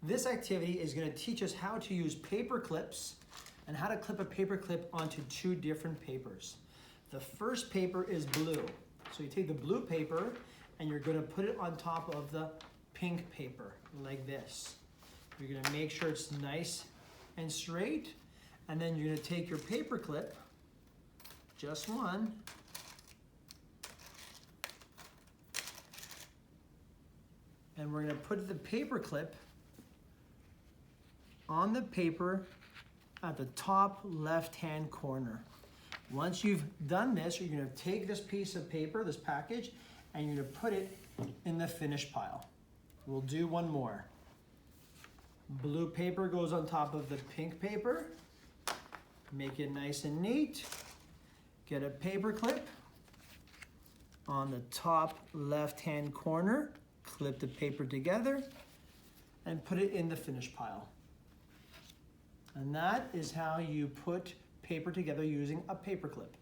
This activity is going to teach us how to use paper clips and how to clip a paper clip onto two different papers. The first paper is blue. So you take the blue paper and you're going to put it on top of the pink paper like this. You're going to make sure it's nice and straight, and then you're going to take your paper clip, just one, and we're going to put the paper clip on the paper at the top left-hand corner. Once you've done this, you're going to take this piece of paper, this package, and you're going to put it in the finish pile. We'll do one more. Blue paper goes on top of the pink paper. Make it nice and neat. Get a paper clip on the top left-hand corner. Clip the paper together and put it in the finish pile. And that is how you put paper together using a paper clip.